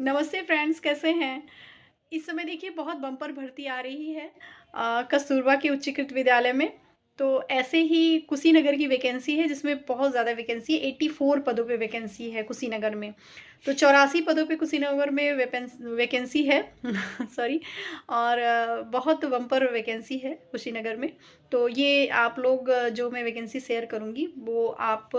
नमस्ते फ्रेंड्स, कैसे हैं? इस समय देखिए बहुत बम्पर भर्ती आ रही है कस्तूरबा के उच्चीकृत विद्यालय में। तो ऐसे ही कुशीनगर की वैकेंसी है जिसमें बहुत ज़्यादा वैकेंसी है, 84 पदों पे वैकेंसी है कुशीनगर में। तो 84 पदों पे कुशीनगर में वैकेंसी है सॉरी। और बहुत बम्पर वैकेंसी है कुशीनगर में। तो ये आप लोग जो मैं वैकेंसी शेयर करूँगी वो आप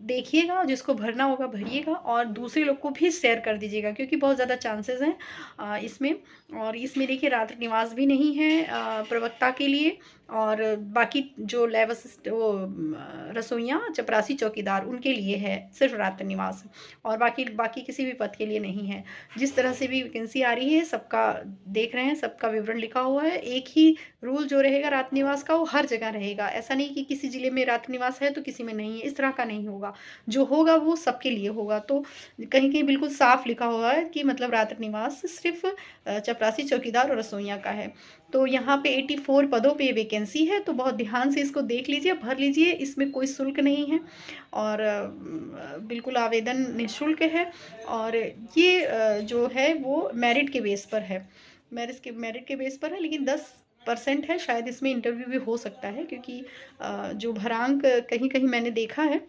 देखिएगा, जिसको भरना होगा भरिएगा और दूसरे लोग को भी शेयर कर दीजिएगा क्योंकि बहुत ज़्यादा चांसेस हैं इसमें। और इसमें देखिए रात्रि निवास भी नहीं है प्रवक्ता के लिए। और बाकी जो रसोइयाँ चपरासी चौकीदार उनके लिए है सिर्फ रात्रि निवास। और बाकी बाकी किसी भी पद के लिए नहीं है। जिस तरह से भी वैकेंसी आ रही है सबका देख रहे हैं, सबका विवरण लिखा हुआ है। एक ही रूल जो रहेगा रात्रि निवास का वो हर जगह रहेगा। ऐसा नहीं कि किसी ज़िले में रात्रि निवास है तो किसी में नहीं है, इस तरह का नहीं होगा। जो होगा वो सबके लिए होगा। तो कहीं-कहीं बिल्कुल साफ लिखा हुआ है कि मतलब रात्रि निवास सिर्फ़ चपरासी, चौकीदार और रसोइया का है। तो यहाँ पे 84 पदों पे वैकेंसी है, तो बहुत ध्यान से इसको देख लीजिए, भर लीजिए। इसमें कोई शुल्क नहीं है और बिल्कुल आवेदन निःशुल्क है। और ये जो है वो मेरिट के बेस पर है। मेरिट के बेस पर है, लेकिन 10% है, शायद इसमें इंटरव्यू भी हो सकता है क्योंकि जो भरांक कहीं-कहीं मैंने देखा है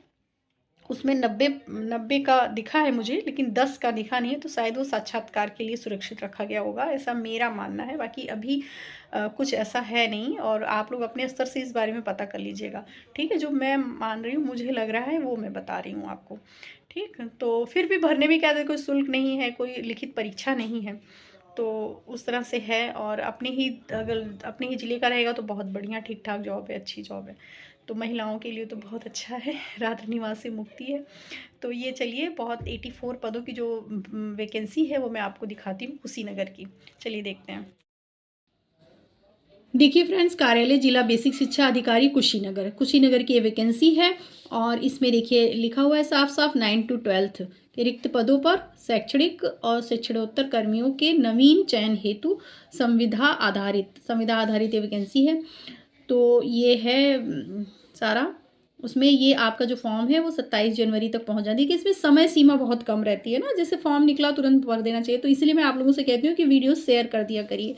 उसमें 90 का दिखा है मुझे, लेकिन 10 का दिखा नहीं है। तो शायद वो साक्षात्कार के लिए सुरक्षित रखा गया होगा, ऐसा मेरा मानना है। बाकी अभी कुछ ऐसा है नहीं और आप लोग अपने स्तर से इस बारे में पता कर लीजिएगा। ठीक है, जो मैं मान रही हूँ, मुझे लग रहा है वो मैं बता रही हूँ आपको। ठीक, तो फिर भी भरने में क्या, कोई शुल्क नहीं है, कोई लिखित परीक्षा नहीं है। तो उस तरह से है। और अगर अपने ही ज़िले का रहेगा तो बहुत बढ़िया ठीक-ठाक जॉब है, अच्छी जॉब है। तो महिलाओं के लिए तो बहुत अच्छा है, रात्रि निवास से मुक्ति है। तो ये चलिए, बहुत 84 पदों की जो वैकेंसी है वो मैं आपको दिखाती हूँ कुशीनगर की। चलिए देखते हैं। देखिए फ्रेंड्स, कार्यालय जिला बेसिक शिक्षा अधिकारी कुशीनगर, कुशीनगर की वैकेंसी है। और इसमें देखिए लिखा हुआ है साफ साफ 9 to 12 के रिक्त पदों पर शैक्षणिक और शिक्षणोत्तर कर्मियों के नवीन चयन हेतु संविधा आधारित ये वैकेंसी है। तो ये है सारा। उसमें ये आपका जो फॉर्म है वो 27 जनवरी तक पहुंच जाती है कि इसमें समय सीमा बहुत कम रहती है ना, जैसे फॉर्म निकला तुरंत भर देना चाहिए। तो इसलिए मैं आप लोगों से कहती हूँ कि वीडियो शेयर कर दिया करिए।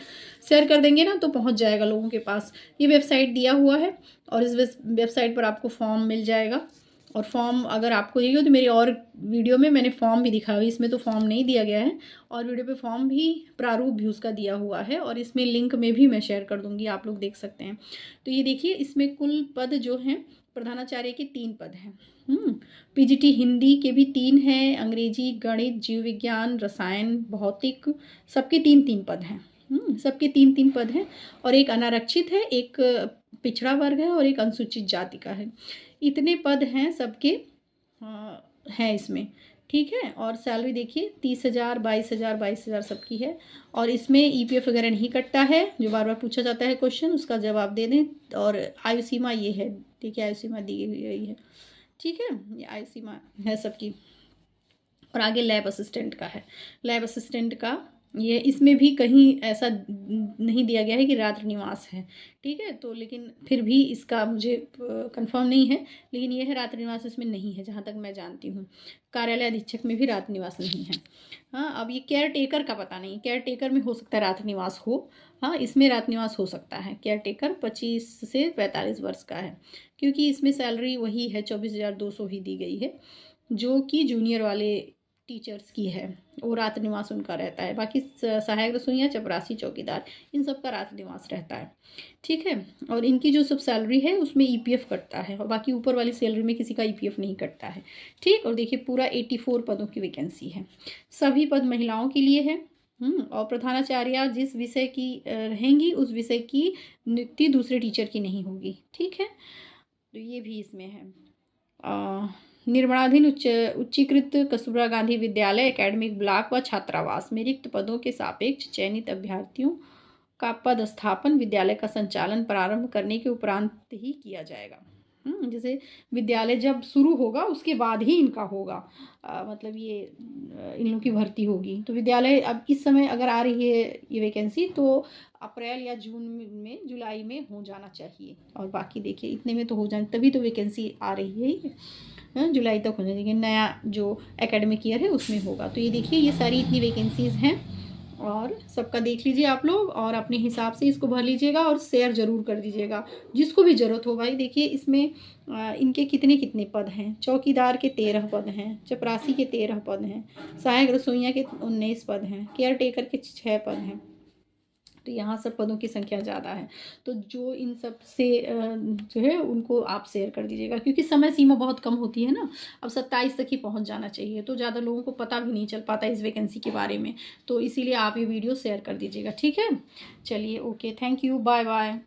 शेयर कर देंगे ना तो पहुंच जाएगा लोगों के पास। ये वेबसाइट दिया हुआ है और इस वेबसाइट पर आपको फॉर्म मिल जाएगा। और फॉर्म अगर आपको चाहिए हो तो मेरी और वीडियो में मैंने फॉर्म भी दिखा हुआ है, इसमें तो फॉर्म नहीं दिया गया है। और वीडियो पे फॉर्म भी, प्रारूप भी उसका दिया हुआ है और इसमें लिंक में भी मैं शेयर कर दूंगी, आप लोग देख सकते हैं। तो ये देखिए, इसमें कुल पद जो हैं, प्रधानाचार्य के 3 पद हैं। पीजीटी हिंदी के भी 3 हैं, अंग्रेजी, गणित, जीव विज्ञान, रसायन, भौतिक, सबके 3-3 पद हैं। सबके 3-3 पद हैं। और एक अनारक्षित है, एक पिछड़ा वर्ग है और एक अनुसूचित जाति का है। इतने पद हैं सबके हैं इसमें। ठीक है, और सैलरी देखिए 30,000, 22,000 सबकी है। और इसमें ईपीएफ वगैरह नहीं कटता है, जो बार बार पूछा जाता है क्वेश्चन, उसका जवाब दे दें। और आयु सीमा ये है, ठीक है, आयु सीमा दी गई है। ठीक है, ये आयु सीमा है सबकी। और आगे लैब असिस्टेंट का है। लैब असिस्टेंट का ये, इसमें भी कहीं ऐसा नहीं दिया गया है कि रात्रि निवास है। ठीक है, तो लेकिन फिर भी इसका मुझे कंफर्म नहीं है, लेकिन ये है रात्रि निवास इसमें नहीं है जहाँ तक मैं जानती हूँ। कार्यालय अधीक्षक में भी रात्रि निवास नहीं है। हाँ, अब ये केयर टेकर का पता नहीं, केयर टेकर में हो सकता है रात्रि निवास हो। हाँ, इसमें रात्रि निवास हो सकता है। केयर टेकर 25 से 45 वर्ष का है, क्योंकि इसमें सैलरी वही है 24,200 ही दी गई है, जो कि जूनियर वाले टीचर्स की है। वो रात्रि निवास उनका रहता है। बाकी सहायक रसोइया, चपरासी, चौकीदार, इन सब का रात्रि निवास रहता है। ठीक है, और इनकी जो सब सैलरी है उसमें ईपीएफ कटता है और बाकी ऊपर वाली सैलरी में किसी का ईपीएफ नहीं कटता है। ठीक, और देखिए पूरा 84 पदों की वैकेंसी है। सभी पद महिलाओं के लिए है। और प्रधानाचार्य जिस विषय की रहेंगी उस विषय की नियुक्ति दूसरे टीचर की नहीं होगी। ठीक है, तो ये भी इसमें है। निर्माणाधीन उच्चीकृत कस्तूरबा गांधी विद्यालय एकेडमिक ब्लॉक व छात्रावास में रिक्त पदों के सापेक्ष चयनित अभ्यर्थियों का पद स्थापन विद्यालय का संचालन प्रारंभ करने के उपरांत ही किया जाएगा। जैसे विद्यालय जब शुरू होगा उसके बाद ही इनका होगा, मतलब ये इन लोगों की भर्ती होगी। तो विद्यालय अब इस समय अगर आ रही है ये वैकेंसी, तो अप्रैल या जून में, जुलाई में हो जाना चाहिए। और बाकी देखिए इतने में तो हो जाए, तभी तो वैकेंसी आ रही है ये। जुलाई तक हो जाएगी, नया जो एकेडमिक ईयर है उसमें होगा। तो ये देखिए ये सारी इतनी वैकेंसीज़ हैं, और सबका देख लीजिए आप लोग, और अपने हिसाब से इसको भर लीजिएगा और शेयर ज़रूर कर दीजिएगा जिसको भी ज़रूरत हो। भाई देखिए इसमें इनके कितने कितने पद हैं। चौकीदार के 13 पद हैं, चपरासी के 13 पद हैं, सहायक रसोइया के 19 पद हैं, केयर टेकर के 6 पद हैं। तो यहाँ सब पदों की संख्या ज़्यादा है। तो जो इन सब से जो है उनको आप शेयर कर दीजिएगा, क्योंकि समय सीमा बहुत कम होती है ना। अब 27 तक ही पहुँच जाना चाहिए, तो ज़्यादा लोगों को पता भी नहीं चल पाता इस वैकेंसी के बारे में। तो इसीलिए आप ये वीडियो शेयर कर दीजिएगा, ठीक है। चलिए, okay, thank you, bye bye.